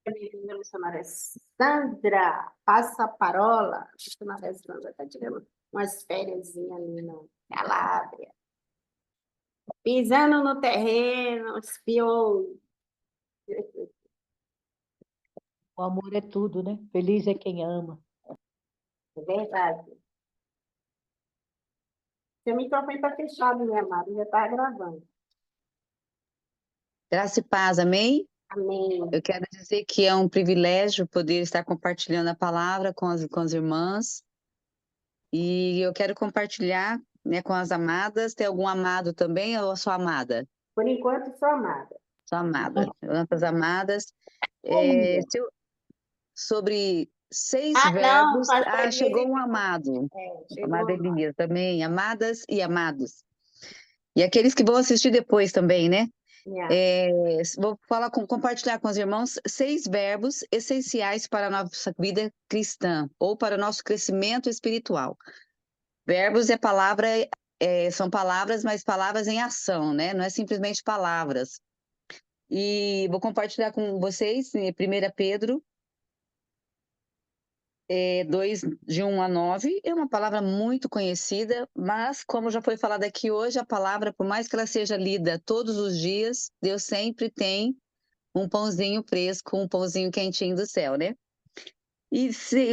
Minha missionária Sandra, passa a parola. A missionária Sandra está tirando umas férias ali no Calabria. Pisando no terreno, espiou. O amor é tudo, né? Feliz é quem ama. É verdade. Seu microfone está fechado, minha amada, já está gravando. Graça e paz, amém? Amém. Eu quero dizer que é um privilégio poder estar compartilhando a palavra com as irmãs. E eu quero compartilhar, né, com as amadas. Tem algum amado também ou só amada? Por enquanto, sou amada. Só amada. As amadas. Aleluia. Sobre 6 Não, verbos. pastor Chegou Elias. um amado. Chegou Amada amada. Elias também. Amadas e amados. E aqueles que vão assistir depois também, né? Yeah. Vou compartilhar com os irmãos 6 verbos essenciais para a nossa vida cristã ou para o nosso crescimento espiritual. Verbos são palavras, mas palavras em ação, né? Não é simplesmente palavras. E vou compartilhar com vocês, em 1 Pedro 2, de 1 a 9. É uma palavra muito conhecida, mas como já foi falado aqui hoje, a palavra, por mais que ela seja lida todos os dias, Deus sempre tem um pãozinho fresco, um pãozinho quentinho do céu, né? E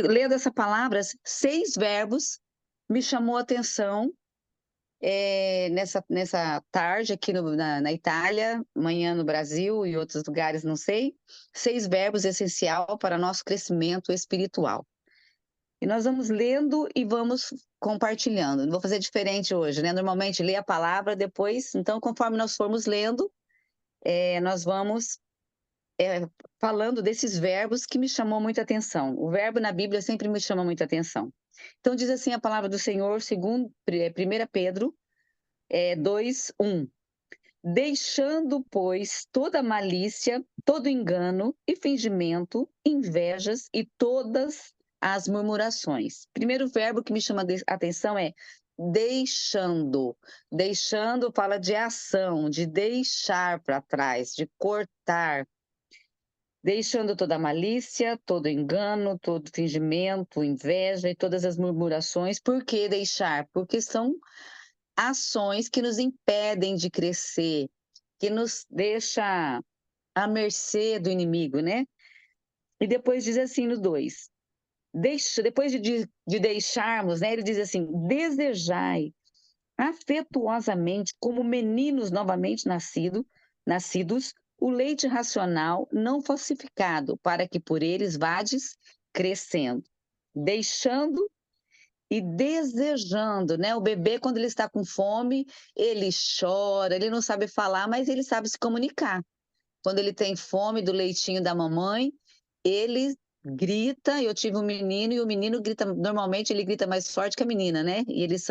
lendo essa palavra, 6 verbos me chamou a atenção nessa tarde aqui na Itália, manhã no Brasil e outros lugares, não sei. 6 verbos essencial para nosso crescimento espiritual. E nós vamos lendo e vamos compartilhando. Não vou fazer diferente hoje, né? Normalmente lê a palavra, depois, então, conforme nós formos lendo, nós vamos falando desses verbos que me chamou muita atenção. O verbo na Bíblia sempre me chama muita atenção. Então, diz assim a palavra do Senhor, segundo 1 Pedro 2, 1. Deixando, pois, toda malícia, todo engano e fingimento, invejas e todas as murmurações. Primeiro verbo que me chama a atenção é deixando. Deixando fala de ação, de deixar para trás, de cortar. Deixando toda malícia, todo engano, todo fingimento, inveja e todas as murmurações. Por que deixar? Porque são ações que nos impedem de crescer, que nos deixa à mercê do inimigo, né? E depois diz assim no 2, depois de deixarmos, né? Ele diz assim, desejai afetuosamente, como meninos novamente nascidos, o leite racional não falsificado, para que por eles vades crescendo, deixando e desejando, né? O bebê, quando ele está com fome, ele chora, ele não sabe falar, mas ele sabe se comunicar. Quando ele tem fome do leitinho da mamãe, ele grita. Eu tive um menino e o menino grita, normalmente ele grita mais forte que a menina, né? E eles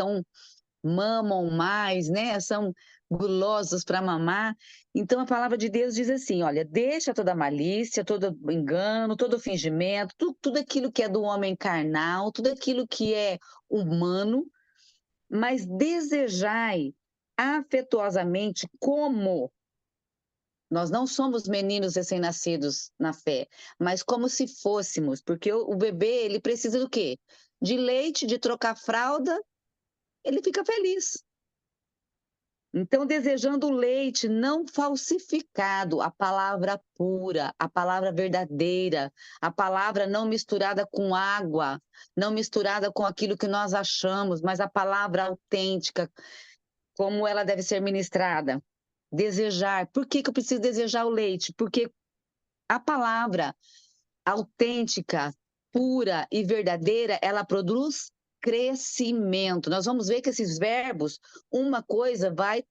mamam mais, né? São gulosos para mamar. Então a palavra de Deus diz assim: olha, deixa toda malícia, todo engano, todo fingimento, tudo aquilo que é do homem carnal, tudo aquilo que é humano, mas desejai afetuosamente como nós não somos meninos recém-nascidos na fé, mas como se fôssemos, porque o bebê, ele precisa do quê? De leite, de trocar fralda, ele fica feliz. Então, desejando o leite não falsificado, a palavra pura, a palavra verdadeira, a palavra não misturada com água, não misturada com aquilo que nós achamos, mas a palavra autêntica, como ela deve ser ministrada. Desejar. Por que eu preciso desejar o leite? Porque a palavra autêntica, pura e verdadeira, ela produz crescimento. Nós vamos ver que esses verbos, uma coisa vai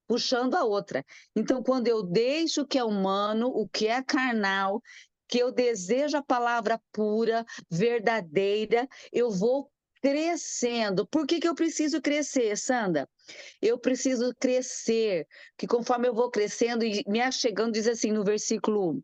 puxando a outra. Então, quando eu deixo o que é humano, o que é carnal, que eu desejo a palavra pura, verdadeira, eu vou crescendo. Por que eu preciso crescer, Sandra? Eu preciso crescer, que conforme eu vou crescendo e me achegando, diz assim no versículo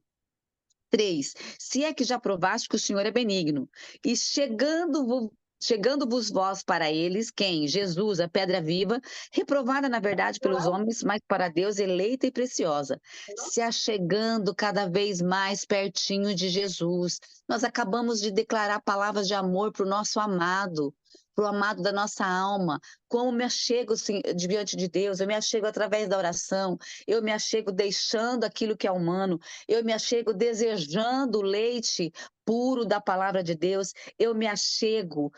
3, se é que já provaste que o Senhor é benigno, e chegando chegando-vos vós para eles, quem? Jesus, a pedra viva, reprovada na verdade pelos homens, mas para Deus eleita e preciosa, se achegando cada vez mais pertinho de Jesus. Nós acabamos de declarar palavras de amor para o nosso amado, para o amado da nossa alma. Como me achego assim, diante de Deus, eu me achego através da oração, eu me achego deixando aquilo que é humano, eu me achego desejando o leite puro da palavra de Deus, eu me achego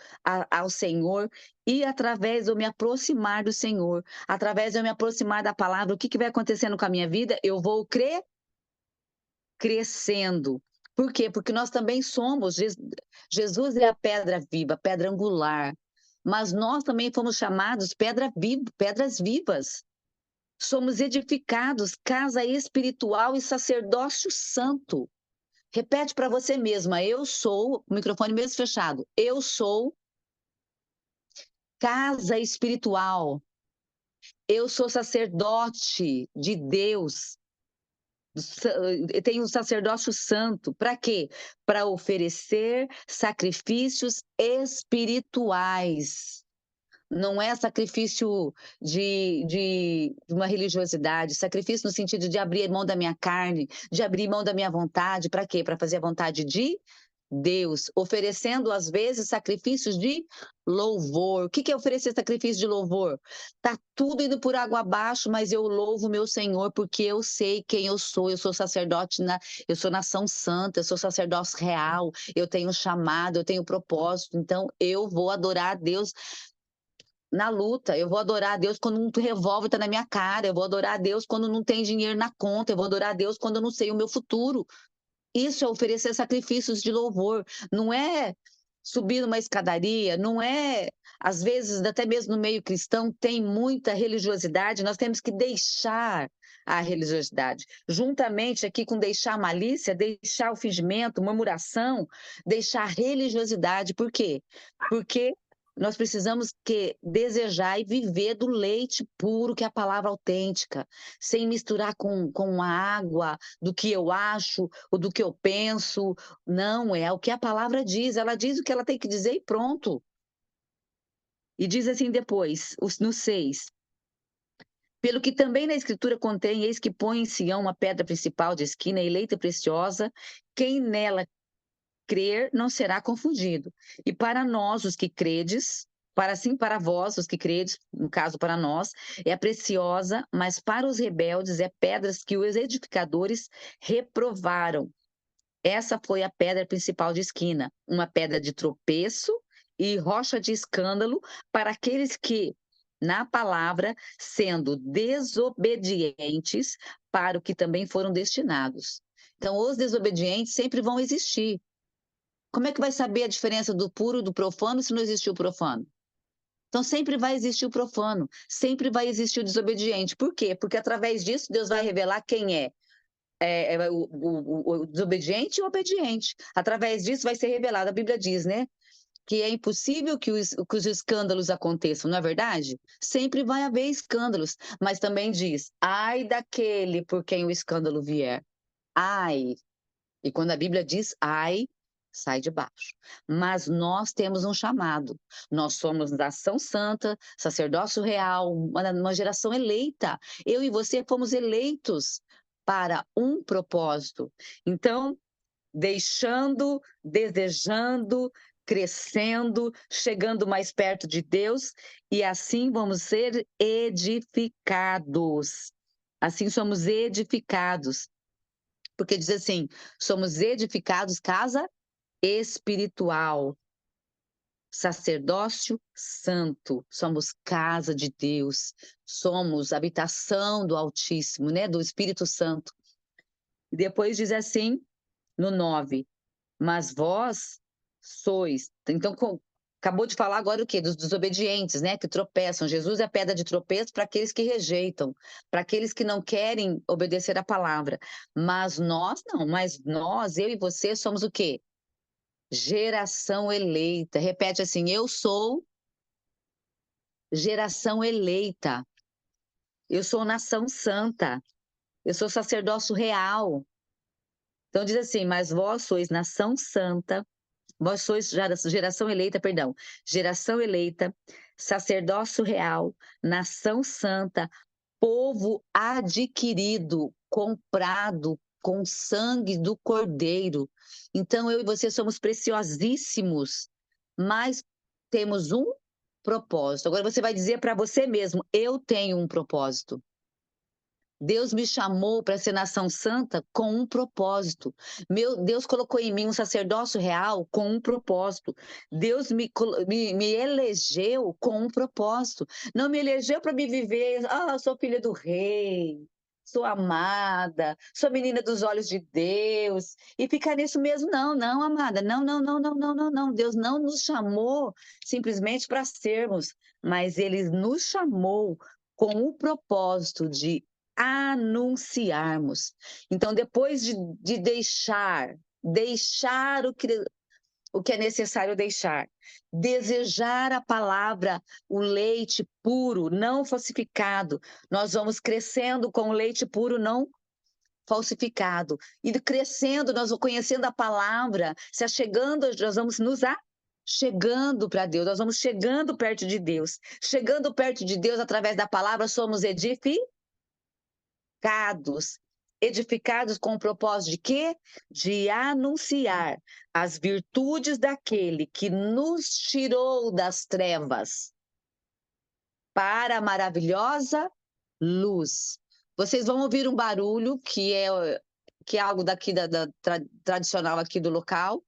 ao Senhor e através de eu me aproximar do Senhor, através de eu me aproximar da palavra, o que vai acontecendo com a minha vida? Eu vou crescendo. Por quê? Porque nós também somos, Jesus é a pedra viva, pedra angular, mas nós também fomos chamados pedras vivas. Somos edificados, casa espiritual e sacerdócio santo. Repete para você mesma, eu sou, o microfone mesmo fechado, eu sou casa espiritual, eu sou sacerdote de Deus, tenho um sacerdócio santo, para quê? Para oferecer sacrifícios espirituais. Não é sacrifício de uma religiosidade, sacrifício no sentido de abrir mão da minha carne, de abrir mão da minha vontade, para quê? Para fazer a vontade de Deus, oferecendo às vezes sacrifícios de louvor. O que é oferecer sacrifício de louvor? Tá tudo indo por água abaixo, mas eu louvo meu Senhor porque eu sei quem eu sou sacerdote, eu sou nação santa, eu sou sacerdócio real, eu tenho chamado, eu tenho propósito, então eu vou adorar a Deus na luta, eu vou adorar a Deus quando um revólver está na minha cara, eu vou adorar a Deus quando não tem dinheiro na conta, eu vou adorar a Deus quando eu não sei o meu futuro. Isso é oferecer sacrifícios de louvor, não é subir numa escadaria, não é, às vezes, até mesmo no meio cristão, tem muita religiosidade, nós temos que deixar a religiosidade, juntamente aqui com deixar a malícia, deixar o fingimento, murmuração, deixar a religiosidade, por quê? Porque nós precisamos desejar e viver do leite puro, que é a palavra autêntica, sem misturar com a água do que eu acho, ou do que eu penso. Não, é o que a palavra diz. Ela diz o que ela tem que dizer e pronto. E diz assim depois, no 6. Pelo que também na Escritura contém, eis que põe em Sião uma pedra principal de esquina, eleita e preciosa, quem nela crer não será confundido. E para nós, os que credes, para vós, os que credes, no caso para nós, é preciosa, mas para os rebeldes é pedras que os edificadores reprovaram. Essa foi a pedra principal de esquina, uma pedra de tropeço e rocha de escândalo para aqueles que, na palavra, sendo desobedientes, para o que também foram destinados. Então, os desobedientes sempre vão existir. Como é que vai saber a diferença do puro e do profano se não existir o profano? Então, sempre vai existir o profano, sempre vai existir o desobediente. Por quê? Porque através disso Deus vai revelar quem é o desobediente e o obediente. Através disso vai ser revelado. A Bíblia diz, né? Que é impossível que os escândalos aconteçam, não é verdade? Sempre vai haver escândalos, mas também diz, ai daquele por quem o escândalo vier. Ai. E quando a Bíblia diz ai, sai de baixo. Mas nós temos um chamado. Nós somos nação santa, sacerdócio real, uma geração eleita. Eu e você fomos eleitos para um propósito. Então, deixando, desejando, crescendo, chegando mais perto de Deus, e assim vamos ser edificados. Assim somos edificados. Porque diz assim: somos edificados casa espiritual, sacerdócio santo, somos casa de Deus, somos habitação do Altíssimo, né, do Espírito Santo. E depois diz assim, no 9, mas vós sois. Então, acabou de falar agora o quê? Dos desobedientes, né, que tropeçam. Jesus é a pedra de tropeço para aqueles que rejeitam, para aqueles que não querem obedecer a palavra. Mas nós não, mas nós, eu e você, somos o quê? Geração eleita. Repete assim: eu sou geração eleita. Eu sou nação santa. Eu sou sacerdócio real. Então diz assim: mas vós sois nação santa, Vós sois geração eleita, perdão, geração eleita, sacerdócio real, nação santa, povo adquirido, comprado com sangue do Cordeiro. Então, eu e você somos preciosíssimos, mas temos um propósito. Agora você vai dizer para você mesmo: eu tenho um propósito. Deus me chamou para ser nação santa com um propósito. Deus colocou em mim um sacerdócio real com um propósito. Deus me elegeu com um propósito. Não me elegeu para me viver, eu sou filha do rei, sou amada, sou menina dos olhos de Deus, e ficar nisso mesmo. Não, não, amada, não, não, não, não, não, não, não. Deus não nos chamou simplesmente para sermos, mas Ele nos chamou com o propósito de anunciarmos. Então, depois de deixar o que é necessário deixar, desejar a palavra, o leite puro, não falsificado, nós vamos crescendo com o leite puro, não falsificado, e crescendo, nós vamos conhecendo a palavra, se achegando, nós vamos chegando para Deus, nós vamos chegando perto de Deus. Chegando perto de Deus através da palavra, somos edificados com o propósito de quê? De anunciar as virtudes daquele que nos tirou das trevas para a maravilhosa luz. Vocês vão ouvir um barulho que é algo daqui tradicional aqui do local,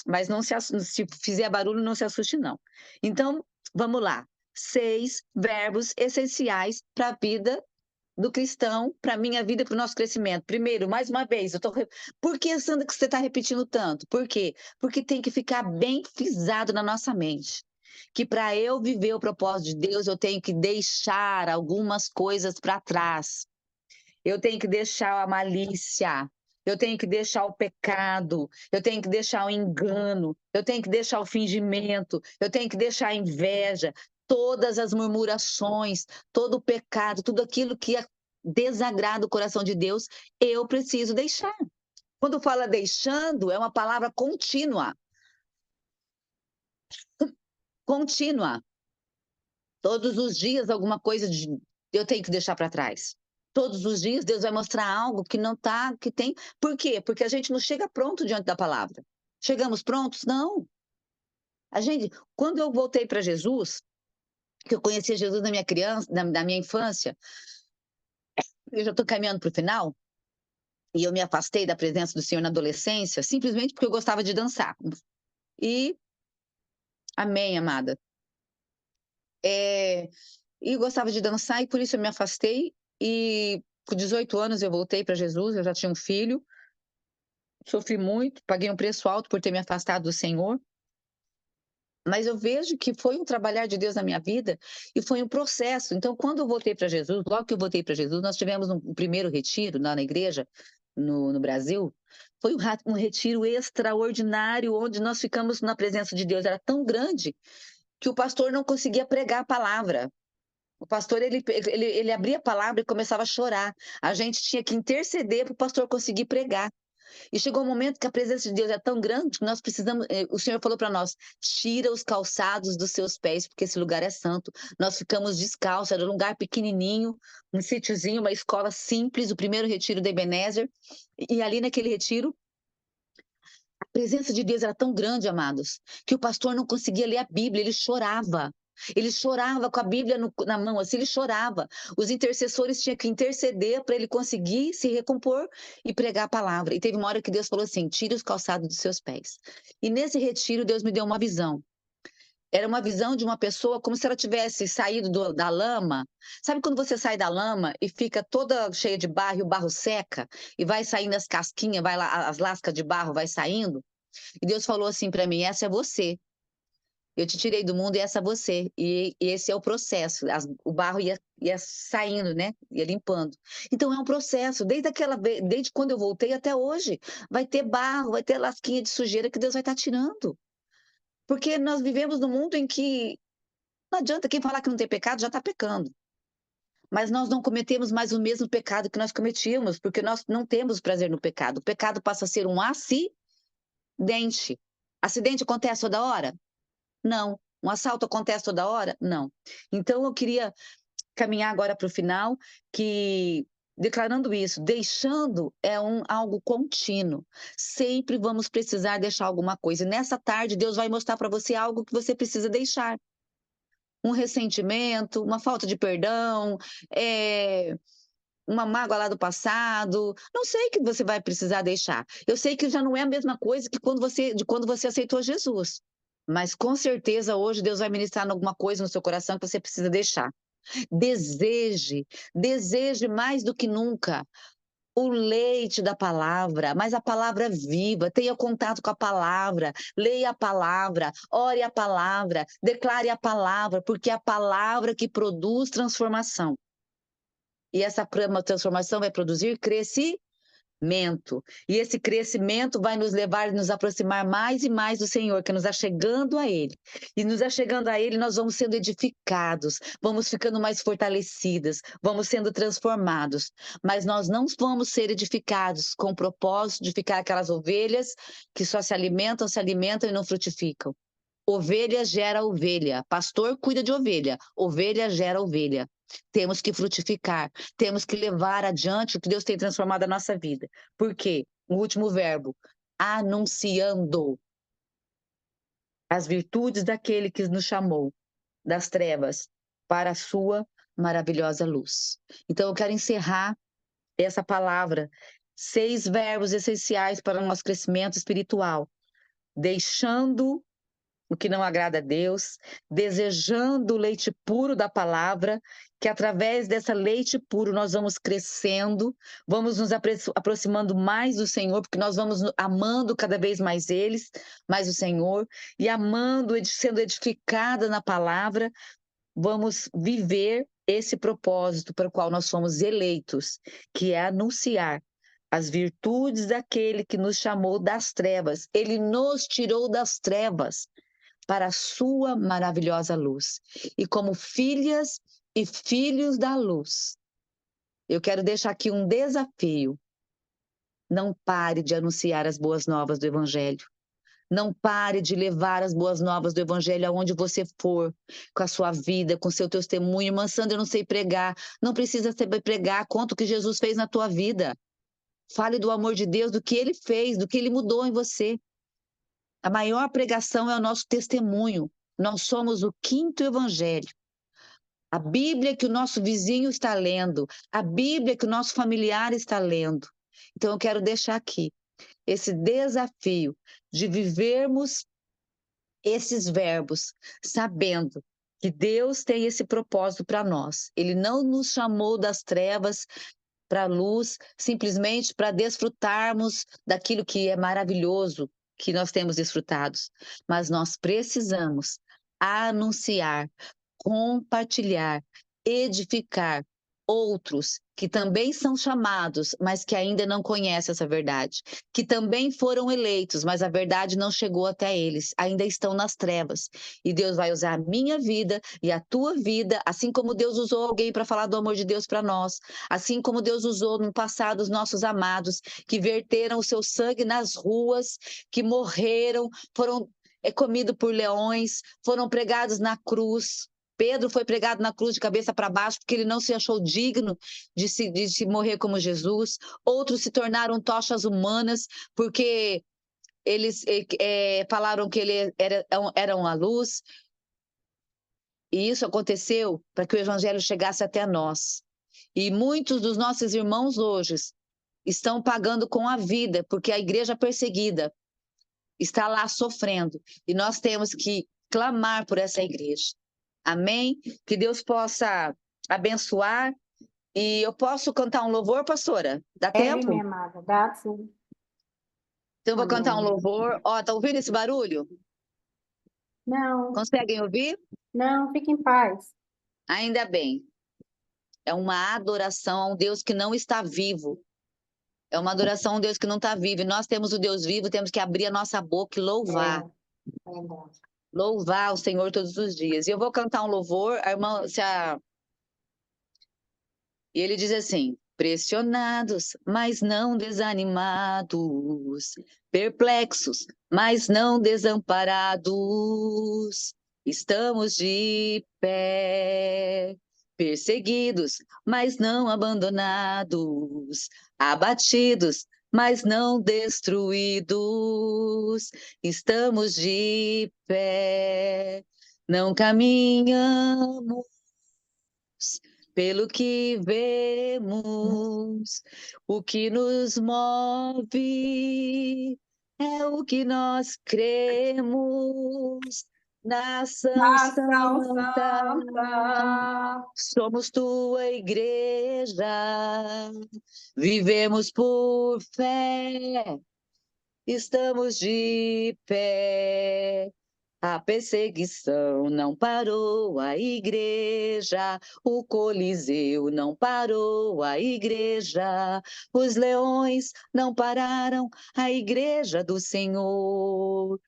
mas não se fizer barulho, não se assuste não. Então, vamos lá. 6 verbos essenciais para a vida do cristão, para a minha vida e para o nosso crescimento. Primeiro, mais uma vez, por que, Sandra, que você está repetindo tanto? Por quê? Porque tem que ficar bem frisado na nossa mente. Que para eu viver o propósito de Deus, eu tenho que deixar algumas coisas para trás. Eu tenho que deixar a malícia, eu tenho que deixar o pecado, eu tenho que deixar o engano, eu tenho que deixar o fingimento, eu tenho que deixar a inveja, todas as murmurações, todo o pecado, tudo aquilo que desagrada o coração de Deus, eu preciso deixar. Quando fala deixando, é uma palavra contínua. Contínua. Todos os dias alguma coisa eu tenho que deixar para trás. Todos os dias Deus vai mostrar algo que não está, que tem. Por quê? Porque a gente não chega pronto diante da palavra. Chegamos prontos? Não. Quando eu voltei para Jesus, que eu conheci Jesus na minha criança, na minha infância, eu já estou caminhando para o final, e eu me afastei da presença do Senhor na adolescência, simplesmente porque eu gostava de dançar. E, amém, amada. E gostava de dançar, e por isso eu me afastei, e com 18 anos eu voltei para Jesus, eu já tinha um filho, sofri muito, paguei um preço alto por ter me afastado do Senhor, mas eu vejo que foi um trabalhar de Deus na minha vida e foi um processo. Então, quando eu voltei para Jesus, logo que eu voltei para Jesus, nós tivemos um primeiro retiro lá na igreja, no Brasil. Foi um retiro extraordinário, onde nós ficamos na presença de Deus. Era tão grande que o pastor não conseguia pregar a palavra. O pastor, ele abria a palavra e começava a chorar. A gente tinha que interceder para o pastor conseguir pregar. E chegou um momento que a presença de Deus é tão grande que nós precisamos. O Senhor falou para nós: tira os calçados dos seus pés, porque esse lugar é santo. Nós ficamos descalços, era um lugar pequenininho, um sítiozinho, uma escola simples, o primeiro retiro de Ebenezer. E ali naquele retiro, a presença de Deus era tão grande, amados, que o pastor não conseguia ler a Bíblia, ele chorava. Ele chorava com a Bíblia na mão, assim, ele chorava. Os intercessores tinham que interceder para ele conseguir se recompor e pregar a palavra. E teve uma hora que Deus falou assim: tire os calçados dos seus pés. E nesse retiro, Deus me deu uma visão. Era uma visão de uma pessoa como se ela tivesse saído da lama. Sabe quando você sai da lama e fica toda cheia de barro e o barro seca? E vai saindo as casquinhas, vai lá, as lascas de barro vai saindo? E Deus falou assim para mim: essa é você. Eu te tirei do mundo e essa é você. E esse é o processo. O barro ia saindo, né? Ia limpando. Então é um processo. Desde quando eu voltei até hoje. Vai ter barro, vai ter lasquinha de sujeira que Deus vai estar tirando. Porque nós vivemos num mundo em que não adianta quem falar que não tem pecado, já está pecando. Mas nós não cometemos mais o mesmo pecado que nós cometíamos, porque nós não temos prazer no pecado. O pecado passa a ser um acidente. Acidente acontece toda hora? Não. Um assalto acontece toda hora? Não. Então, eu queria caminhar agora para o final, que declarando isso, deixando é algo contínuo. Sempre vamos precisar deixar alguma coisa. E nessa tarde, Deus vai mostrar para você algo que você precisa deixar. Um ressentimento, uma falta de perdão, uma mágoa lá do passado. Não sei o que você vai precisar deixar. Eu sei que já não é a mesma coisa que quando você aceitou Jesus. Mas com certeza hoje Deus vai ministrar alguma coisa no seu coração que você precisa deixar. Deseje, deseje mais do que nunca o leite da palavra, mas a palavra viva, tenha contato com a palavra, leia a palavra, ore a palavra, declare a palavra, porque é a palavra que produz transformação. E essa transformação vai produzir crescimento. E esse crescimento vai nos levar a nos aproximar mais e mais do Senhor, que nos achegando a Ele. E nos achegando a Ele, nós vamos sendo edificados, vamos ficando mais fortalecidas, vamos sendo transformados. Mas nós não vamos ser edificados com o propósito de ficar aquelas ovelhas que só se alimentam e não frutificam. Ovelha gera ovelha, pastor cuida de ovelha, ovelha gera ovelha. Temos que frutificar, temos que levar adiante o que Deus tem transformado a nossa vida. Por quê? O último verbo, anunciando as virtudes daquele que nos chamou das trevas para a sua maravilhosa luz. Então eu quero encerrar essa palavra, 6 verbos essenciais para o nosso crescimento espiritual, deixando o que não agrada a Deus, desejando o leite puro da palavra, que através dessa leite puro nós vamos crescendo, vamos nos aproximando mais do Senhor, porque nós vamos amando cada vez mais eles, mais o Senhor, e amando, sendo edificada na palavra, vamos viver esse propósito para o qual nós fomos eleitos, que é anunciar as virtudes daquele que nos chamou das trevas. Ele nos tirou das trevas para a sua maravilhosa luz. E como filhas e filhos da luz, eu quero deixar aqui um desafio. Não pare de anunciar as boas novas do Evangelho. Não pare de levar as boas novas do Evangelho aonde você for, com a sua vida, com o seu testemunho. Irmã Sandra, eu não sei pregar. Não precisa saber pregar. Conta o que Jesus fez na tua vida. Fale do amor de Deus, do que Ele fez, do que Ele mudou em você. A maior pregação é o nosso testemunho. Nós somos o 5º evangelho. A Bíblia que o nosso vizinho está lendo, a Bíblia que o nosso familiar está lendo. Então eu quero deixar aqui esse desafio de vivermos esses verbos, sabendo que Deus tem esse propósito para nós. Ele não nos chamou das trevas para a luz, simplesmente para desfrutarmos daquilo que é maravilhoso, que nós temos desfrutados, mas nós precisamos anunciar, compartilhar, edificar outros que também são chamados, mas que ainda não conhecem essa verdade, que também foram eleitos, mas a verdade não chegou até eles, ainda estão nas trevas. E Deus vai usar a minha vida e a tua vida, assim como Deus usou alguém para falar do amor de Deus para nós, assim como Deus usou no passado os nossos amados, que verteram o seu sangue nas ruas, que morreram, foram comidos por leões, foram pregados na cruz. Pedro foi pregado na cruz de cabeça para baixo porque ele não se achou digno de se morrer como Jesus. Outros se tornaram tochas humanas porque eles falaram que ele era uma luz. E isso aconteceu para que o evangelho chegasse até nós. E muitos dos nossos irmãos hoje estão pagando com a vida, porque a igreja perseguida está lá sofrendo. E nós temos que clamar por essa igreja. Amém? Que Deus possa abençoar. E eu posso cantar um louvor, pastora? Dá tempo? Minha amada, dá sim. Então eu vou cantar um Amém. louvor. Ó, tá ouvindo esse barulho? Não, Conseguem ouvir? não, fique em paz. Ainda bem. É uma adoração a um Deus que não está vivo. É uma adoração a um Deus que não está vivo. E nós temos o Deus vivo, temos que abrir a nossa boca e louvar. Verdade. Louvar o Senhor todos os dias. E eu vou cantar um louvor, a irmã, e ele diz assim: pressionados, mas não desanimados, perplexos, mas não desamparados. Estamos de pé, perseguidos, mas não abandonados, abatidos, mas não destruídos. Estamos de pé, não caminhamos pelo que vemos, o que nos move é o que nós cremos. Nação Nação Santa, Santa, somos tua igreja, vivemos por fé, estamos de pé. A perseguição não parou a igreja, o Coliseu não parou a igreja, os leões não pararam a igreja do Senhor.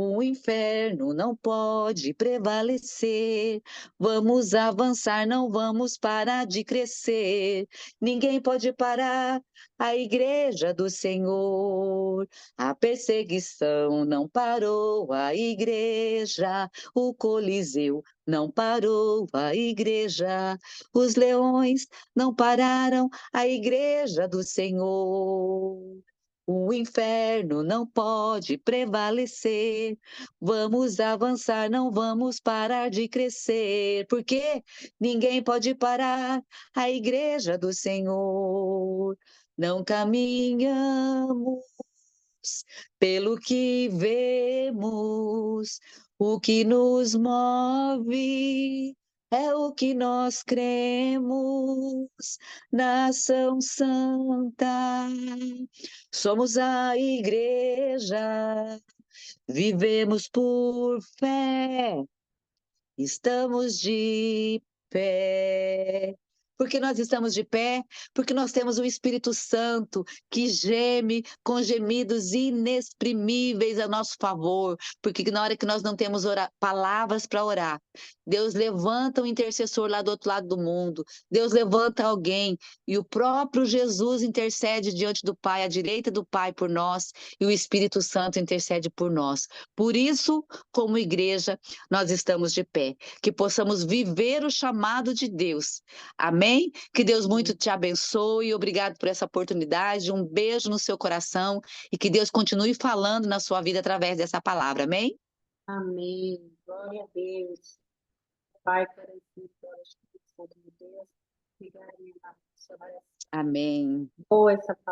O inferno não pode prevalecer. Vamos avançar, não vamos parar de crescer. Ninguém pode parar a igreja do Senhor. A perseguição não parou a igreja, o Coliseu não parou a igreja, os leões não pararam a igreja do Senhor. O inferno não pode prevalecer. Vamos avançar, não vamos parar de crescer, porque ninguém pode parar a igreja do Senhor. Não caminhamos pelo que vemos, o que nos move é o que nós cremos. Nação Santa, somos a igreja, vivemos por fé, estamos de pé. Por que nós estamos de pé? Porque nós temos o Espírito Santo que geme com gemidos inexprimíveis a nosso favor. Porque na hora que nós não temos palavras para orar, Deus levanta um intercessor lá do outro lado do mundo. Deus levanta alguém e o próprio Jesus intercede diante do Pai, à direita do Pai por nós, e o Espírito Santo intercede por nós. Por isso, como igreja, nós estamos de pé. Que possamos viver o chamado de Deus. Amém? Que Deus muito te abençoe. Obrigado por essa oportunidade. Um beijo no seu coração e que Deus continue falando na sua vida através dessa palavra. Amém? amém. Glória a Deus. Pai, Filho e Espírito Santo de Deus, obrigada, minha Senhora. Amém. Boa essa palavra.